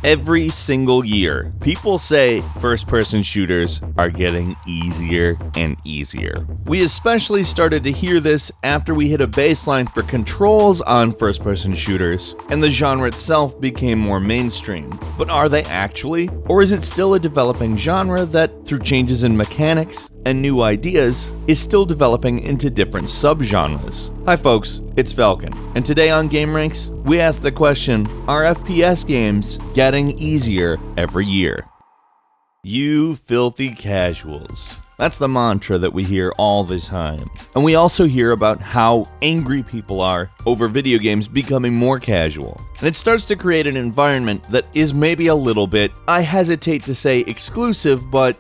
Every single year, people say first-person shooters are getting easier and easier. We especially started to hear this after we hit a baseline for controls on first-person shooters, and the genre itself became more mainstream. But are they actually? Or is it still a developing genre that, through changes in mechanics and new ideas, is still developing into different subgenres? Hi folks, it's Falcon, and today on Gameranx, we ask the question, are FPS games getting easier every year? You filthy casuals. That's the mantra that we hear all the time. And we also hear about how angry people are over video games becoming more casual. And it starts to create an environment that is maybe a little bit, I hesitate to say exclusive, but,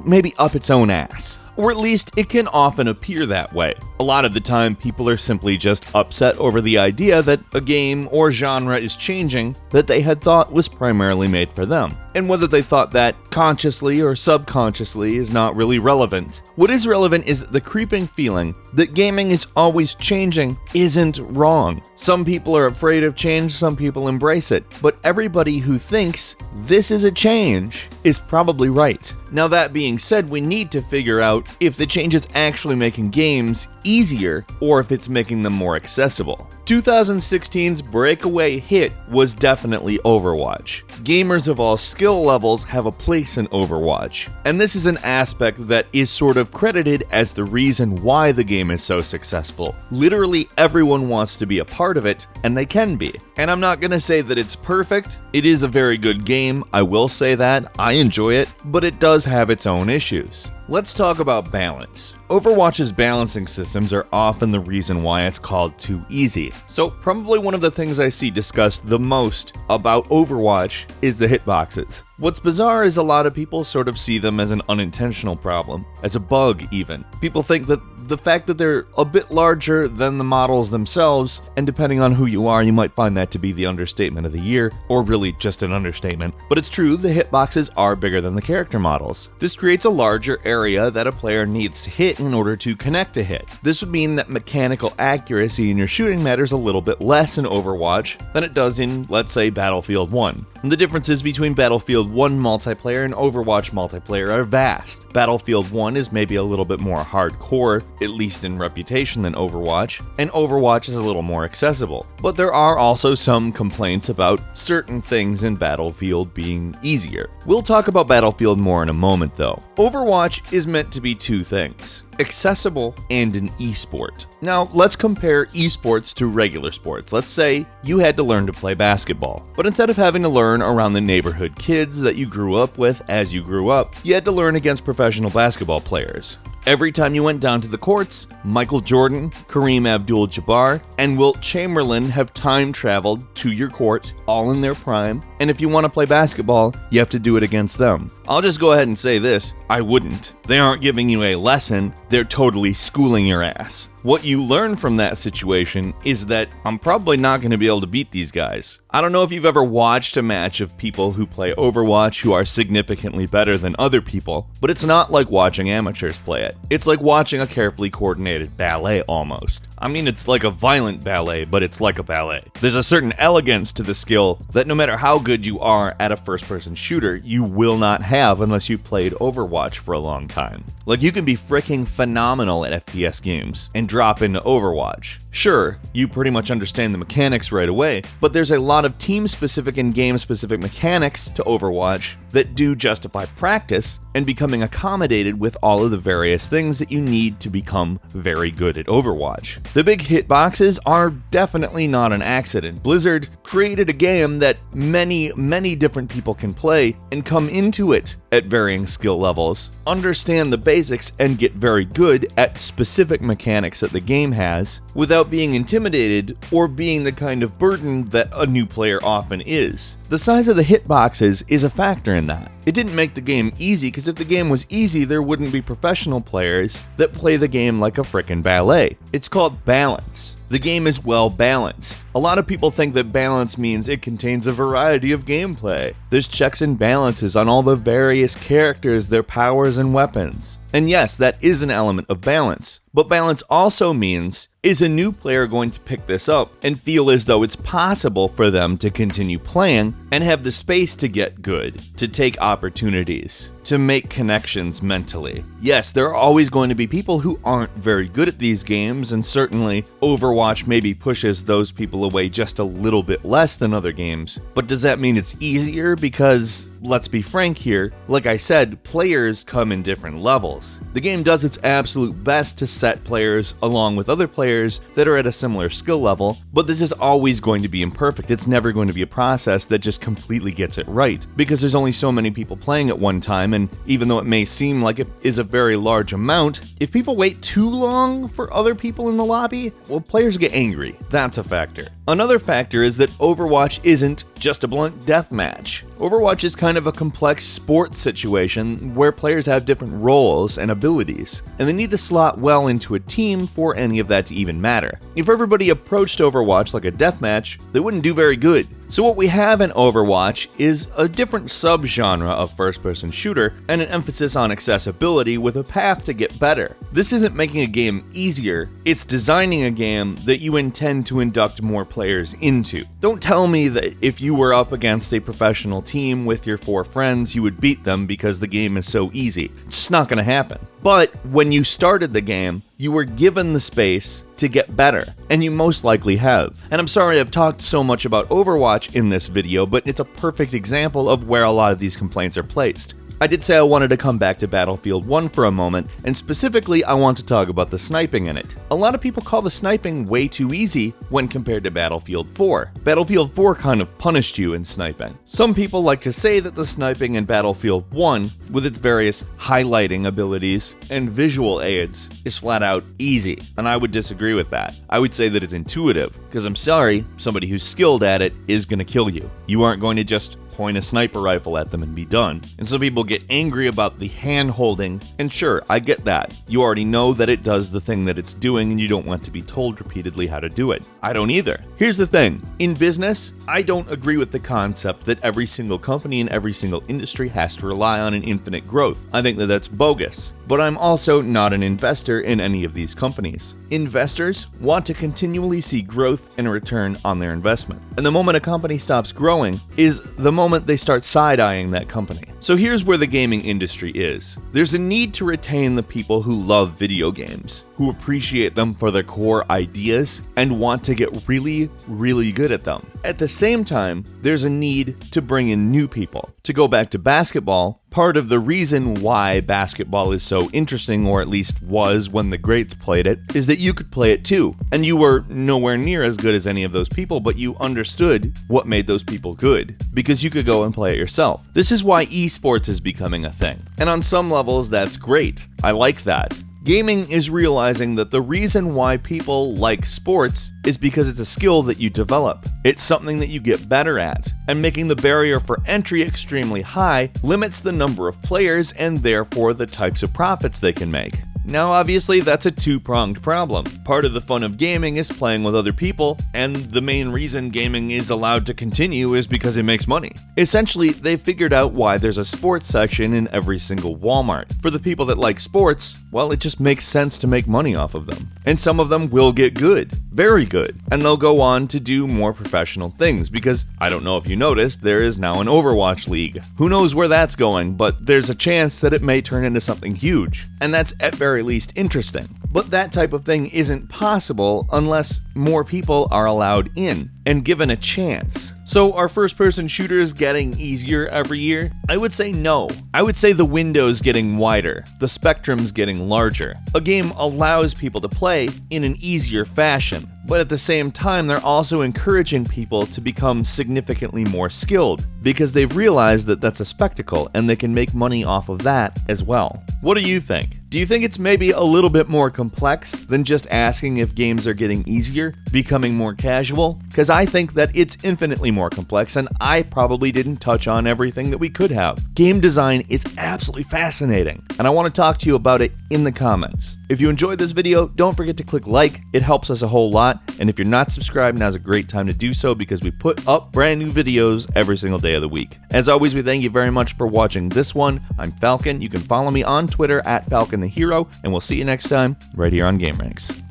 maybe up its own ass. Or at least it can often appear that way. A lot of the time, people are simply just upset over the idea that a game or genre is changing that they had thought was primarily made for them. And whether they thought that consciously or subconsciously is not really relevant. What is relevant is the creeping feeling that gaming is always changing isn't wrong. Some people are afraid of change, some people embrace it. But everybody who thinks this is a change is probably right. Now that being said, we need to figure out if the change is actually making games easier or if it's making them more accessible. 2016's breakaway hit was definitely Overwatch. Gamers of all skill levels have a place in Overwatch, and this is an aspect that is sort of credited as the reason why the game is so successful. Literally everyone wants to be a part of it, and they can be. And I'm not gonna say that it's perfect. It is a very good game, I will say that. I enjoy it, but it does have its own issues. Let's talk about balance. Overwatch's balancing systems are often the reason why it's called too easy. So probably one of the things I see discussed the most about Overwatch is the hitboxes. What's bizarre is a lot of people sort of see them as an unintentional problem, as a bug even. People think that the fact that they're a bit larger than the models themselves, and depending on who you are, you might find that to be the understatement of the year, or really just an understatement. But it's true, the hitboxes are bigger than the character models. This creates a larger area that a player needs to hit in order to connect a hit. This would mean that mechanical accuracy in your shooting matters a little bit less in Overwatch than it does in, let's say, Battlefield 1. And the differences between Battlefield 1 multiplayer and Overwatch multiplayer are vast. Battlefield 1 is maybe a little bit more hardcore, at least in reputation, than Overwatch, and Overwatch is a little more accessible. But there are also some complaints about certain things in Battlefield being easier. We'll talk about Battlefield more in a moment though. Overwatch is meant to be two things: accessible and an esport. Now, let's compare esports to regular sports. Let's say you had to learn to play basketball, but instead of having to learn around the neighborhood kids that you grew up with as you grew up, you had to learn against professional basketball players. Every time you went down to the courts, Michael Jordan, Kareem Abdul-Jabbar, and Wilt Chamberlain have time traveled to your court, all in their prime, and if you want to play basketball, you have to do it against them. I'll just go ahead and say this, I wouldn't. They aren't giving you a lesson, they're totally schooling your ass. What you learn from that situation is that I'm probably not going to be able to beat these guys. I don't know if you've ever watched a match of people who play Overwatch who are significantly better than other people, but it's not like watching amateurs play it. It's like watching a carefully coordinated ballet almost. I mean, it's like a violent ballet, but it's like a ballet. There's a certain elegance to the skill that no matter how good you are at a first-person shooter, you will not have unless you've played Overwatch for a long time. Like, you can be freaking phenomenal at FPS games and drop into Overwatch. Sure, you pretty much understand the mechanics right away, but there's a lot of team-specific and game-specific mechanics to Overwatch that do justify practice and becoming accommodated with all of the various things that you need to become very good at Overwatch. The big hitboxes are definitely not an accident. Blizzard created a game that many different people can play and come into it at varying skill levels, understand the basics, and get very good at specific mechanics that the game has without being intimidated or being the kind of burden that a new player often is. The size of the hitboxes is a factor in that. It didn't make the game easy, because if the game was easy, there wouldn't be professional players that play the game like a frickin' ballet. It's called balance. The game is well balanced. A lot of people think that balance means it contains a variety of gameplay. There's checks and balances on all the various characters, their powers and weapons. And yes, that is an element of balance. But balance also means, is a new player going to pick this up and feel as though it's possible for them to continue playing and have the space to get good, to take opportunities, to make connections mentally. Yes, there are always going to be people who aren't very good at these games, and certainly Overwatch maybe pushes those people away just a little bit less than other games. But does that mean it's easier? Because, let's be frank here, like I said, players come in different levels. The game does its absolute best to set players along with other players that are at a similar skill level, but this is always going to be imperfect. It's never going to be a process that just completely gets it right, because there's only so many people playing at one time, and even though it may seem like it is a very large amount, if people wait too long for other people in the lobby, well, players get angry. That's a factor. Another factor is that Overwatch isn't just a blunt deathmatch. Overwatch is kind of a complex sports situation where players have different roles and abilities, and they need to slot well into a team for any of that to even matter. If everybody approached Overwatch like a deathmatch, they wouldn't do very good. So what we have in Overwatch is a different subgenre of first-person shooter and an emphasis on accessibility with a path to get better. This isn't making a game easier, it's designing a game that you intend to induct more players into. Don't tell me that if you were up against a professional team with your 4 friends, you would beat them because the game is so easy. It's just not going to happen. But when you started the game, you were given the space to get better, and you most likely have. And I'm sorry I've talked so much about Overwatch in this video, but it's a perfect example of where a lot of these complaints are placed. I did say I wanted to come back to Battlefield 1 for a moment, and specifically I want to talk about the sniping in it. A lot of people call the sniping way too easy when compared to Battlefield 4. Battlefield 4 kind of punished you in sniping. Some people like to say that the sniping in Battlefield 1, with its various highlighting abilities and visual aids, is flat out easy, and I would disagree with that. I would say that it's intuitive, because I'm sorry, somebody who's skilled at it is going to kill you. You aren't going to just point a sniper rifle at them and be done. And some people get angry about the hand holding, and sure, I get that. You already know that it does the thing that it's doing and you don't want to be told repeatedly how to do it. I don't either. Here's the thing. In business, I don't agree with the concept that every single company in every single industry has to rely on an infinite growth. I think that that's bogus. But I'm also not an investor in any of these companies. Investors want to continually see growth and a return on their investment. And the moment a company stops growing is the moment they start side-eyeing that company. So here's where the gaming industry is. There's a need to retain the people who love video games, who appreciate them for their core ideas and want to get really, really good at them. At the same time, there's a need to bring in new people. To go back to basketball, part of the reason why basketball is so interesting, or at least was when the greats played it, is that you could play it too. And you were nowhere near as good as any of those people, but you understood what made those people good, because you could go and play it yourself. This is why esports is becoming a thing. And on some levels, that's great. I like that. Gaming is realizing that the reason why people like sports is because it's a skill that you develop. It's something that you get better at, and making the barrier for entry extremely high limits the number of players and therefore the types of profits they can make. Now, obviously, that's a two-pronged problem. Part of the fun of gaming is playing with other people, and the main reason gaming is allowed to continue is because it makes money. Essentially, they figured out why there's a sports section in every single Walmart. For the people that like sports, well, it just makes sense to make money off of them. And some of them will get good, very good, and they'll go on to do more professional things, because, I don't know if you noticed, there is now an Overwatch League. Who knows where that's going, but there's a chance that it may turn into something huge, and that's at very least interesting. But that type of thing isn't possible unless more people are allowed in and given a chance. So are first-person shooters getting easier every year? I would say no. I would say the window's getting wider, the spectrum's getting larger. A game allows people to play in an easier fashion, but at the same time they're also encouraging people to become significantly more skilled, because they've realized that that's a spectacle and they can make money off of that as well. What do you think? Do you think it's maybe a little bit more complex than just asking if games are getting easier, becoming more casual? Because I think that it's infinitely more complex, and I probably didn't touch on everything that we could have. Game design is absolutely fascinating, and I want to talk to you about it in the comments. If you enjoyed this video, don't forget to click like. It helps us a whole lot, and if you're not subscribed, now's a great time to do so, because we put up brand new videos every single day of the week. As always, we thank you very much for watching this one. I'm Falcon. You can follow me on Twitter at FalconTheHero, and we'll see you next time right here on Gameranx.